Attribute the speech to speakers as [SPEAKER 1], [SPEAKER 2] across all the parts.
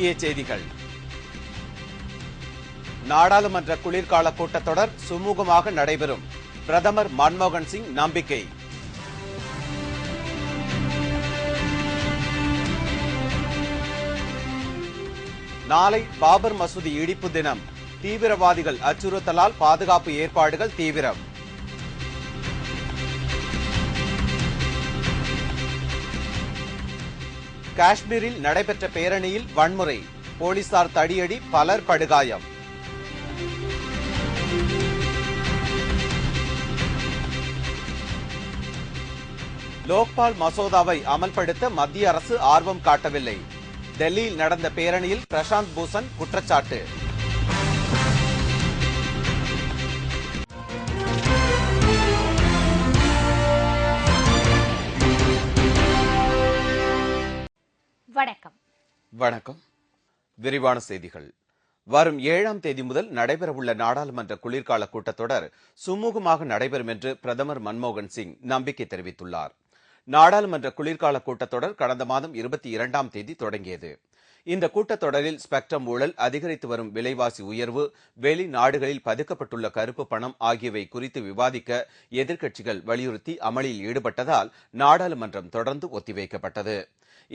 [SPEAKER 1] முக்கிய செய்திகள். நாடாளுமன்ற குளிர்கால கூட்டத்தொடர் சுமூகமாக நடைபெறும். பிரதமர் மன்மோகன் சிங் நம்பிக்கை. நாளை பாபர் மசூதி இடிப்பு தினம். தீவிரவாதிகள் அச்சுறுத்தலால் பாதுகாப்பு ஏற்பாடுகள் தீவிரம். காஷ்மீரில் நடைபெற்ற பேரணியில் வன்முறை. போலீசார் தடியடி, பலர் படுகாயம். லோக்பால் மசோதாவை அமல்படுத்த மத்திய அரசு ஆர்வம் காட்டவில்லை. டெல்லியில் நடந்த பேரணியில் பிரசாந்த் பூஷன் குற்றச்சாட்டு. வணக்கம். விரிவான செய்திகள். வரும் 7ஆம் தேதி முதல் நடைபெறவுள்ள நாடாளுமன்ற குளிர்கால கூட்டத்தொடர் சுமூகமாக நடைபெறும் என்று பிரதமர் மன்மோகன் சிங் நம்பிக்கை தெரிவித்துள்ளார். நாடாளுமன்ற குளிர்கால கூட்டத்தொடர் கடந்த மாதம் 22ஆம் தேதி தொடங்கியது. இந்த கூட்டத்தொடரில் ஸ்பெக்ட்ரம் ஊழல், அதிகரித்து வரும் விலைவாசி உயர்வு, வெளிநாடுகளில் பதுக்கப்பட்டுள்ள கருப்பு பணம் ஆகியவை குறித்து விவாதிக்க எதிர்க்கட்சிகள் வலியுறுத்தி அமளியில் ஈடுபட்டதால் நாடாளுமன்றம் தொடர்ந்து ஒத்திவைக்கப்பட்டது.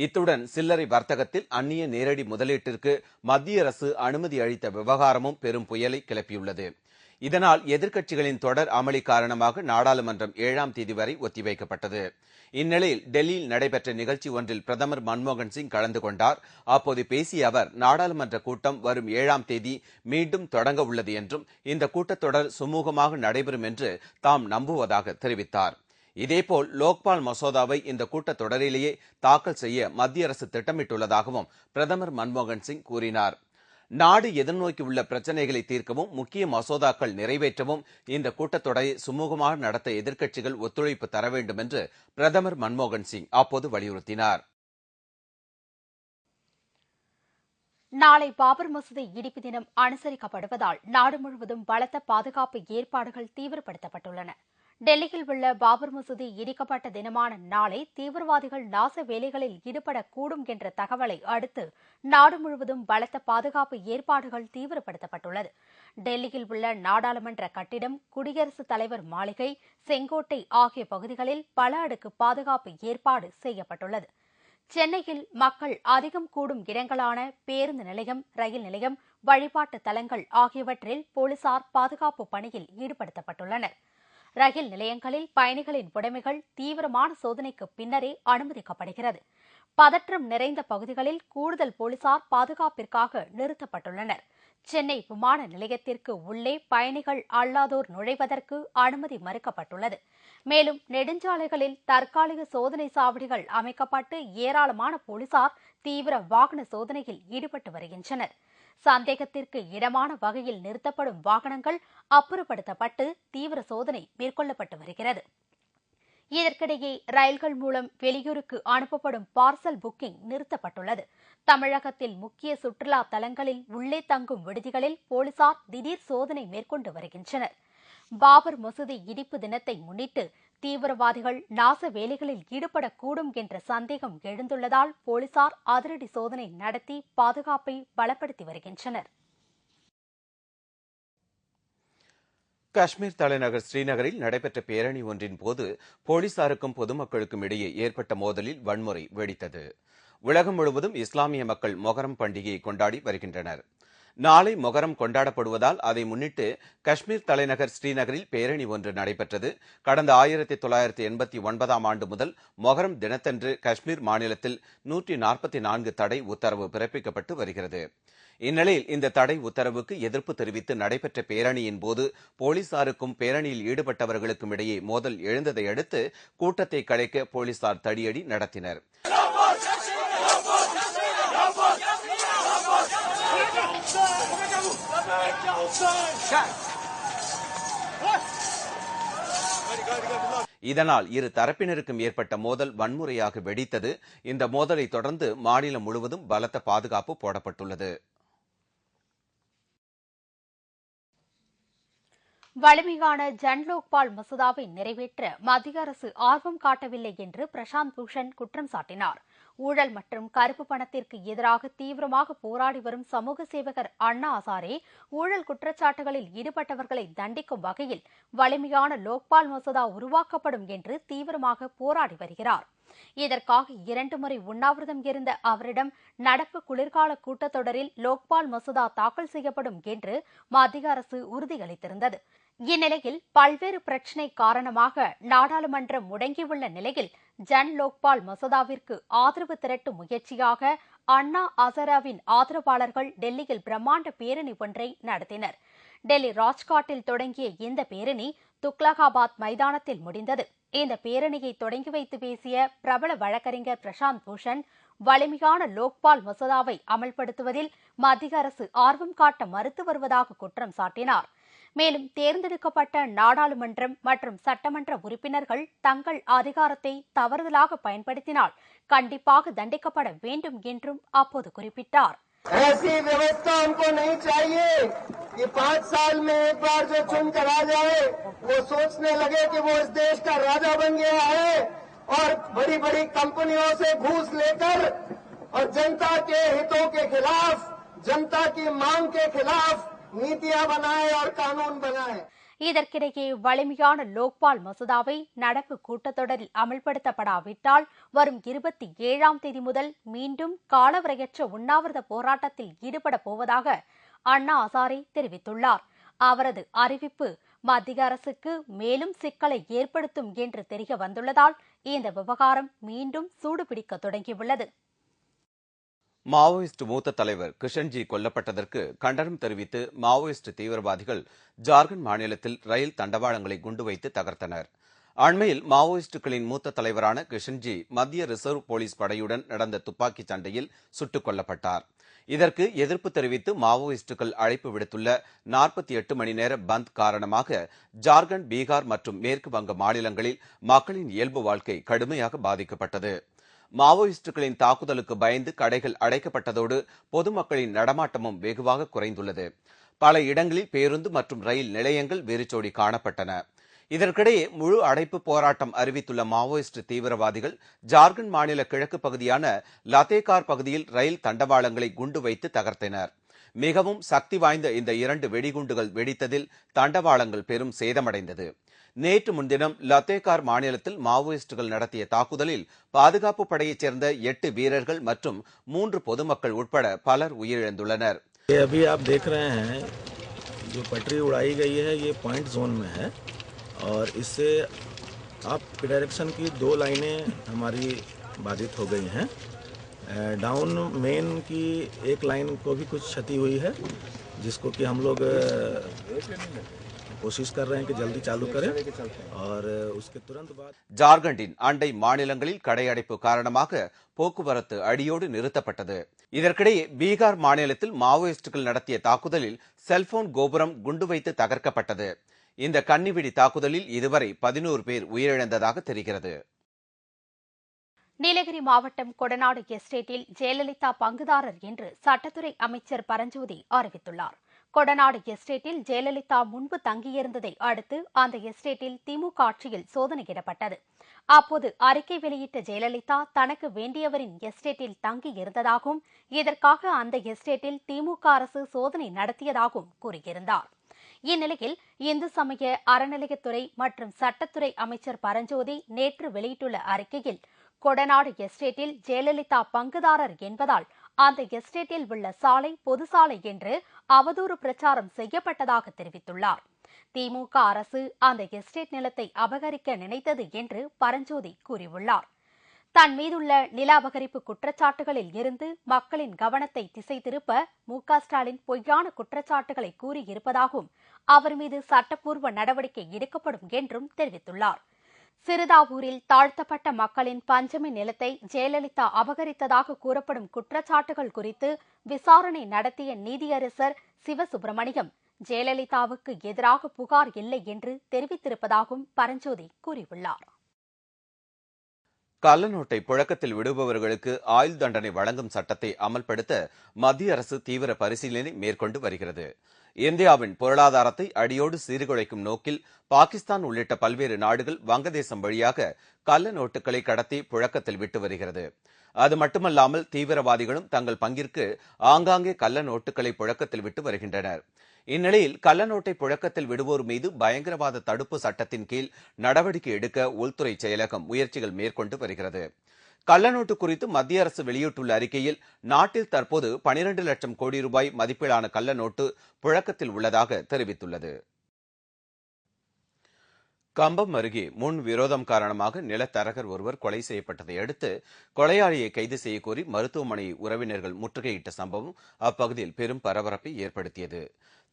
[SPEAKER 1] இத்துடன் சில்லறை வர்த்தகத்தில் அந்நிய நேரடி முதலீட்டிற்கு மத்திய அரசு அனுமதி அளித்த விவகாரமும் பெரும் புயலை கிளப்பியுள்ளது. இதனால் எதிர்க்கட்சிகளின் தொடர் அமளி காரணமாக நாடாளுமன்றம் 7ஆம் தேதி வரை ஒத்திவைக்கப்பட்டது. இந்நிலையில் டெல்லியில் நடைபெற்ற நிகழ்ச்சி ஒன்றில் பிரதமர் மன்மோகன் சிங் கலந்து கொண்டார். அப்போது பேசிய அவர், நாடாளுமன்ற கூட்டம் வரும் 7ஆம் தேதி மீண்டும் தொடங்க உள்ளது என்றும் இந்த கூட்டத்தொடர் சுமூகமாக நடைபெறும் என்று தாம் நம்புவதாக தெரிவித்தார். இதேபோல் லோக்பால் மசோதாவை இந்த கூட்டத்தொடரிலேயே தாக்கல் செய்ய மத்திய அரசு திட்டமிட்டுள்ளதாகவும் பிரதமர் மன்மோகன் சிங் கூறினார். நாடு எதிர்நோக்கியுள்ள பிரச்சினைகளை தீர்க்கவும், முக்கிய மசோதாக்கள் நிறைவேற்றவும் இந்த கூட்டத்தொடரை சுமூகமாக நடத்த எதிர்க்கட்சிகள் ஒத்துழைப்பு தர வேண்டும் என்று பிரதமர் மன்மோகன் சிங் அப்போது வலியுறுத்தினார்.
[SPEAKER 2] நாளை பாபர் மசூதி இடிப்பு தினம் அனுசரிக்கப்படுவதால் நாடு முழுவதும் பலத்த பாதுகாப்பு ஏற்பாடுகள் தீவிரப்படுத்தப்பட்டுள்ளன. டெல்லியில் உள்ள பாபர் மசூதி இடிக்கப்பட்ட தினமான நாளை தீவிரவாதிகள் நாச வேலைகளில் ஈடுபடக்கூடும் என்ற தகவலை அடுத்து நாடு முழுவதும் பலத்த பாதுகாப்பு ஏற்பாடுகள் தீவிரப்படுத்தப்பட்டுள்ளது. டெல்லியில் உள்ள நாடாளுமன்ற கட்டிடம், குடியரசுத் தலைவர் மாளிகை, செங்கோட்டை ஆகிய பகுதிகளில் பல அடுக்கு பாதுகாப்பு ஏற்பாடு செய்யப்பட்டுள்ளது. சென்னையில் மக்கள் அதிகம் கூடும் இடங்களான பேருந்து நிலையம், ரயில் நிலையம், வழிபாட்டு தலங்கள் ஆகியவற்றில் போலீசார் பாதுகாப்பு பணியில் ஈடுபடுத்தப்பட்டுள்ளனர். ரயில் நிலையங்களில் பயணிகளின் உடைமைகள் தீவிரமான சோதனைக்கு பின்னரே அனுமதிக்கப்படுகிறது. பதற்றம் நிறைந்த பகுதிகளில் கூடுதல் போலீசார் பாதுகாப்பிற்காக நிறுத்தப்பட்டுள்ளனர். சென்னை விமான நிலையத்திற்கு உள்ளே பயணிகள் அல்லாதோர் நுழைவதற்கு அனுமதி மறுக்கப்பட்டுள்ளது. மேலும் நெடுஞ்சாலைகளில் தற்காலிக சோதனை சாவடிகள் அமைக்கப்பட்டு ஏராளமான போலீசார் தீவிர வாகன சோதனையில் ஈடுபட்டு வருகின்றனர். சந்தேகத்திற்கு இடமான வகையில் நிறுத்தப்படும் வாகனங்கள் அப்புறப்படுத்தப்பட்டு தீவிர சோதனை மேற்கொள்ளப்பட்டு வருகிறது. இதற்கிடையே ரயில்கள் மூலம் வெளியூருக்கு அனுப்பப்படும் பார்சல் புக்கிங் நிறுத்தப்பட்டுள்ளது. தமிழகத்தில் முக்கிய சுற்றுலா தலங்களில் உள்ளே தங்கும் விடுதிகளில் போலீசார் திடீர் சோதனை மேற்கொண்டு வருகின்றனர். பாபர் மசூதி இடிப்பு தினத்தை முன்னிட்டு தீவிரவாதிகள் நாச வேலைகளில் ஈடுபடக்கூடும் என்ற சந்தேகம் எழுந்துள்ளதால் போலீசார் அதிரடி சோதனை நடத்தி பாதுகாப்பை பலப்படுத்தி வருகின்றனர்.
[SPEAKER 1] காஷ்மீர் தலைநகர் ஸ்ரீநகரில் நடைபெற்ற பேரணி ஒன்றின் போது போலீசாருக்கும் பொதுமக்களுக்கும் இடையே ஏற்பட்ட மோதலில் வன்முறை வெடித்தது. உலகம் முழுவதும் இஸ்லாமிய மக்கள் மொஹரம் பண்டிகையை கொண்டாடி வருகின்றனர். நாளை மொஹரம் கொண்டாடப்படுவதால் அதை முன்னிட்டு காஷ்மீர் தலைநகர் ஸ்ரீநகரில் பேரணி ஒன்று நடைபெற்றது. கடந்த 1989ஆம் ஆண்டு முதல் மொஹரம் தினத்தன்று காஷ்மீர் மாநிலத்தில் 144 தடை உத்தரவு பிறப்பிக்கப்பட்டு வருகிறது. இந்நிலையில் இந்த தடை உத்தரவுக்கு எதிர்ப்பு தெரிவித்து நடைபெற்ற பேரணியின் போது போலீசாருக்கும் பேரணியில் ஈடுபட்டவர்களுக்கும் இடையே மோதல் எழுந்ததை அடுத்து கூட்டத்தை கலைக்க போலீசார் தடியடி நடத்தினர். இதனால் இரு தரப்பினருக்கும் ஏற்பட்ட மோதல் வன்முறையாக வெடித்தது. இந்த மோதலை தொடர்ந்து மாநிலம் முழுவதும் பலத்த பாதுகாப்பு போடப்பட்டுள்ளது.
[SPEAKER 2] வலிமையான ஜன் லோக்பால் மசோதாவை நிறைவேற்ற மத்திய அரசு ஆர்வம் காட்டவில்லை என்று பிரசாந்த் பூஷன் குற்றம் சாட்டினார். ஊழல் மற்றும் கருப்பு பணத்திற்கு எதிராக தீவிரமாக போராடி வரும் சமூக சேவகர் அண்ணா ஹசாரே ஊழல் குற்றச்சாட்டுகளில் ஈடுபட்டவர்களை தண்டிக்கும் வகையில் வலிமையான லோக்பால் மசோதா உருவாக்கப்படும் என்று தீவிரமாக போராடி வருகிறார். இதற்காக 2 முறை உண்ணாவிரதம் இருந்த அவரிடம் நடப்பு குளிர்கால கூட்டத்தொடரில் லோக்பால் மசோதா தாக்கல் செய்யப்படும் என்று மத்திய அரசு உறுதியளித்திருந்தது. இந்நிலையில் பல்வேறு பிரச்சினை காரணமாக நாடாளுமன்றம் முடங்கியுள்ள நிலையில் ஜன் லோக்பால் மசோதாவிற்கு ஆதரவு திரட்டும் முயற்சியாக அண்ணா ஹசாரேவின் ஆதரவாளர்கள் டெல்லியில் பிரம்மாண்ட பேரணி ஒன்றை நடத்தினர். டெல்லி ராஜ்காட்டில் தொடங்கிய இந்த பேரணி துக்லகாபாத் மைதானத்தில் முடிந்தது. இந்த பேரணியை தொடங்கி வைத்து பேசிய பிரபல வழக்கறிஞர் பிரசாந்த் பூஷன், வலிமையான லோக்பால் மசோதாவை அமல்படுத்துவதில் மத்திய அரசு ஆர்வம் காட்ட மறுத்து வருவதாக குற்றம் சாட்டினார். மேலும் தேர்ந்தெடுக்கப்பட்ட நாடாளுமன்றம் மற்றும் சட்டமன்ற உறுப்பினர்கள் தங்கள் அதிகாரத்தை தவறுதலாக பயன்படுத்தினால் கண்டிப்பாக தண்டிக்கப்பட வேண்டும் என்றும் அப்போது குறிப்பிட்டார்.
[SPEAKER 3] ऐसी व्यवस्था हमको नहीं चाहिए कि 5 साल में एक बार जो चुन कर आ जाए वो सोचने लगे कि वो इस देश का राजा बन गया है और बड़ी बड़ी कंपनियों से घूस लेकर और जनता के हितों के खिलाफ, जनता की मांग के खिलाफ नीतियां बनाए और कानून बनाए.
[SPEAKER 2] இதற்கிடையே வலிமையான லோக்பால் மசோதாவை நடப்பு கூட்டத்தொடரில் அமல்படுத்தப்படாவிட்டால் வரும் 27ஆம் தேதி முதல் மீண்டும் காலவரையற்ற உண்ணாவிரத போராட்டத்தில் ஈடுபடப் போவதாக அண்ணா ஹசாரே தெரிவித்துள்ளார். அவரது அறிவிப்பு மத்திய அரசுக்கு மேலும் சிக்கலை ஏற்படுத்தும் என்று தெரிய வந்துள்ளதால் இந்த விவகாரம் மீண்டும் சூடுபிடிக்க தொடங்கியுள்ளது.
[SPEAKER 1] மாவோயிஸ்ட் மூத்த தலைவர் கிஷன்ஜி கொல்லப்பட்டதற்கு கண்டனம் தெரிவித்து மாவோயிஸ்ட் தீவிரவாதிகள் ஜார்க்கண்ட் மாநிலத்தில் ரயில் தண்டவாளங்களை குண்டு வைத்து தகர்த்தனர். அண்மையில் மாவோயிஸ்டுகளின் மூத்த தலைவரான கிஷன்ஜி மத்திய ரிசர்வ் போலீஸ் படையுடன் நடந்த துப்பாக்கிச் சண்டையில் சுட்டுக் கொல்லப்பட்டார். இதற்கு எதிர்ப்பு தெரிவித்து மாவோயிஸ்டுகள் அழைப்பு விடுத்துள்ள 48 மணி நேர பந்த் காரணமாக ஜார்க்கண்ட், பீகார் மற்றும் மேற்கு வங்க மாநிலங்களில் மக்களின் இயல்பு வாழ்க்கை கடுமையாக பாதிக்கப்பட்டது. மாவோயிஸ்டுகளின் தாக்குதலுக்கு பயந்து கடைகள் அடைக்கப்பட்டதோடு பொதுமக்களின் நடமாட்டமும் வெகுவாக குறைந்துள்ளது. பல இடங்களில் பேருந்து மற்றும் ரயில் நிலையங்கள் வெறிச்சோடி காணப்பட்டன. இதற்கிடையே முழு அடைப்பு போராட்டம் அறிவித்துள்ள மாவோயிஸ்ட் தீவிரவாதிகள் ஜார்க்கண்ட் மாநில கிழக்கு பகுதியான லத்தேகார் பகுதியில் ரயில் தண்டவாளங்களை குண்டு வைத்து தகர்த்தனர். மிகவும் சக்தி வாய்ந்த இந்த 2 வெடிகுண்டுகள் வெடித்ததில் தண்டவாளங்கள் பெரும் சேதமடைந்தது. நேற்று முன்தினம் லத்தேகார் மாநிலத்தில் மாவோயிஸ்டுகள் நடத்திய தாக்குதலில் பாதுகாப்பு படையைச் சேர்ந்த 8 வீரர்கள் மற்றும் 3 பொதுமக்கள் உட்பட பலர் உயிரிழந்துள்ளனர்.
[SPEAKER 4] अभी आप देख रहे हैं जो पटरी उड़ाई गई है ये पॉइंट जोन में है और इससे अप डायरेक्शन की 2 लाइनें हमारी बाधित हो गई हैं. डाउन मेन की एक लाइन को भी कुछ क्षति हुई है जिसको कि हम लोग कोशिश कर रहे हैं कि जल्दी चालू करें और उसके तुरंत बाद
[SPEAKER 1] ஜார்க்கண்டின் அண்டை மாநிலங்களில் கடையடைப்பு காரணமாக போக்குவரத்து அடியோடு நிறுத்தப்பட்டது. இதற்கிடையே பீகார் மாநிலத்தில் மாவோயிஸ்டுகள் நடத்திய தாக்குதலில் செல்போன் கோபுரம் குண்டு வைத்து தகர்க்கப்பட்டது. இந்த கன்னிவெடி தாக்குதலில் இதுவரை 11 பேர் உயிரிழந்ததாக தெரிகிறது.
[SPEAKER 2] நீலகிரி மாவட்டம் கொடநாடு எஸ்டேட்டில் ஜெயலலிதா பங்குதாரர் என்று சட்டத்துறை அமைச்சர் பரஞ்சோதி அறிவித்துள்ளார். கொடநாடு எஸ்டேட்டில் ஜெயலலிதா முன்பு தங்கியிருந்ததை அடுத்து அந்த எஸ்டேட்டில் திமுக ஆட்சியில் சோதனையிடப்பட்டது. அப்போது அறிக்கை வெளியிட்ட ஜெயலலிதா தனக்கு வேண்டியவரின் எஸ்டேட்டில் தங்கியிருந்ததாகவும் இதற்காக அந்த எஸ்டேட்டில் திமுக அரசு சோதனை நடத்தியதாகவும் கூறியிருந்தார். இந்நிலையில் இந்து சமய அறநிலையத்துறை மற்றும் சட்டத்துறை அமைச்சர் பரஞ்சோதி நேற்று வெளியிட்டுள்ள அறிக்கையில் கொடநாடு எஸ்டேட்டில் ஜெயலலிதா பங்குதாரர் என்பதால் அந்த எஸ்டேட்டில் உள்ள சாலை பொது சாலை என்று அவதூறு பிரச்சாரம் செய்யப்பட்டதாக தெரிவித்துள்ளார். திமுக அரசு அந்த எஸ்டேட் நிலத்தை அபகரிக்க நினைத்தது என்று பரஞ்சோதி கூறியுள்ளார். தன் மீதுள்ள நில அபகரிப்பு குற்றச்சாட்டுகளில் இருந்து மக்களின் கவனத்தை திசை திருப்ப மு.க. ஸ்டாலின் பொய்யான குற்றச்சாட்டுகளை கூறியிருப்பதாகவும் அவர் மீது சட்டப்பூர்வ நடவடிக்கை எடுக்கப்படும் என்றும் தெரிவித்துள்ளார். சிறுதாவூரில் தாழ்த்தப்பட்ட மக்களின் பஞ்சமி நிலத்தை ஜெயலலிதா அபகரித்ததாக கூறப்படும் குற்றச்சாட்டுகள் குறித்து விசாரணை நடத்திய நீதியரசர் சிவசுப்பிரமணியம் ஜெயலலிதாவுக்கு எதிராக புகார் இல்லை என்று தெரிவித்திருப்பதாகவும் பரஞ்சோதி கூறியுள்ளார்.
[SPEAKER 1] கள்ளநோட்டை புழக்கத்தில் விடுபவர்களுக்கு ஆயுள் தண்டனை வழங்கும் சட்டத்தை அமல்படுத்த மத்திய அரசு தீவிர பரிசீலனை மேற்கொண்டு வருகிறது. இந்தியாவின் பொருளாதாரத்தை அடியோடு சீர்குலைக்கும் நோக்கில் பாகிஸ்தான் உள்ளிட்ட பல்வேறு நாடுகள் வங்கதேசம் வழியாக கள்ள நோட்டுகளை கடத்தி புழக்கத்தில் விட்டு வருகிறது. அது மட்டுமல்லாமல் தீவிரவாதிகளும் தங்கள் பங்கிற்கு ஆங்காங்கே கள்ள நோட்டுகளை புழக்கத்தில் விட்டு வருகின்றனர். இந்நிலையில் கள்ள நோட்டை புழக்கத்தில் விடுவோர் மீது பயங்கரவாத தடுப்பு சட்டத்தின் கீழ் நடவடிக்கை எடுக்க உள்துறை செயலகம் முயற்சிகள் மேற்கொண்டு வருகிறது. கள்ளநோட்டு குறித்து மத்திய அரசு வெளியிட்டுள்ள அறிக்கையில் நாட்டில் தற்போது 12 லட்சம் கோடி ரூபாய் மதிப்பிலான கள்ள நோட்டு புழக்கத்தில் உள்ளதாக தெரிவித்துள்ளது. கம்பம் அருகே முன் விரோதம் காரணமாக நிலத்தரகர் ஒருவர் கொலை செய்யப்பட்டதை அடுத்து கொலையாளியை கைது செய்ய கோரி மருத்துவமனை உறவினர்கள் முற்றுகையிட்ட சம்பவம் அப்பகுதியில் பெரும் பரபரப்பை ஏற்படுத்தியது.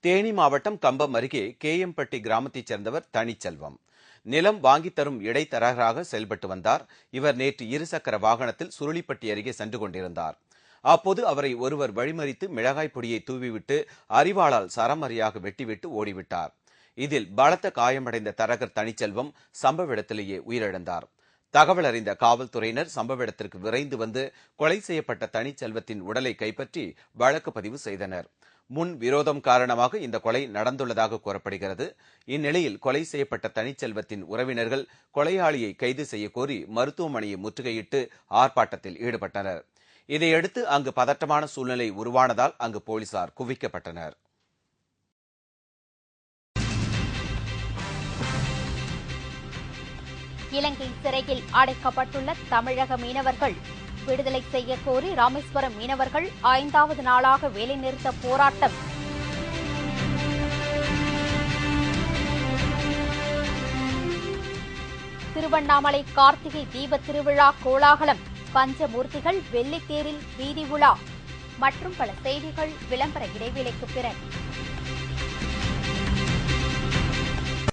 [SPEAKER 1] தேனி மாவட்டம் கம்பம் அருகே கேஎம்பட்டி கிராமத்தைச் சேர்ந்தவர் தனிச்செல்வம் நிலம் வாங்கித் தரும் இடைத்தரகராக செயல்பட்டு வந்தார். இவர் நேற்று இருசக்கர வாகனத்தில் சுருளிப்பட்டி அருகே சென்று கொண்டிருந்தார். அப்போது அவரை ஒருவர் வழிமறித்து மிளகாய் பொடியை தூவிவிட்டு அரிவாளால் சரமரியாக வெட்டிவிட்டு ஓடிவிட்டார். இதில் பலத்த காயமடைந்த தரகர் தனிச்செல்வம் சம்பவ இடத்திலேயே உயிரிழந்தார். தகவல் அறிந்த காவல்துறையினர் சம்பவ இடத்திற்கு விரைந்து வந்து கொலை செய்யப்பட்ட தனிச்செல்வத்தின் உடலை கைப்பற்றி வழக்கு பதிவு செய்தனர். முன் விரோதம் காரணமாக இந்த கொலை நடந்துள்ளதாக கூறப்படுகிறது. இந்நிலையில் கொலை செய்யப்பட்ட தனிச்செல்வத்தின் உறவினர்கள் கொலையாளியை கைது செய்ய கோரி மருத்துவமனையை முற்றுகையிட்டு ஆர்ப்பாட்டத்தில் ஈடுபட்டனர். இதையடுத்து அங்கு பதற்றமான சூழ்நிலை உருவானதால் அங்கு போலீசார் குவிக்கப்பட்டனர்.
[SPEAKER 2] இலங்கை சிறையில் அடைக்கப்பட்டுள்ள தமிழக மீனவர்கள் விடுதலை செய்ய கோரி ராமேஸ்வரம் மீனவர்கள் 5வது நாளாக வேலைநிறுத்த போராட்டம். திருவண்ணாமலை கார்த்திகை தீப திருவிழா கோலாகலம், பஞ்சமூர்த்திகள் வெள்ளித்தேரில் வீதி உலா மற்றும் பல செய்திகள் விளம்பர இடைவேளைக்கு பிறகு.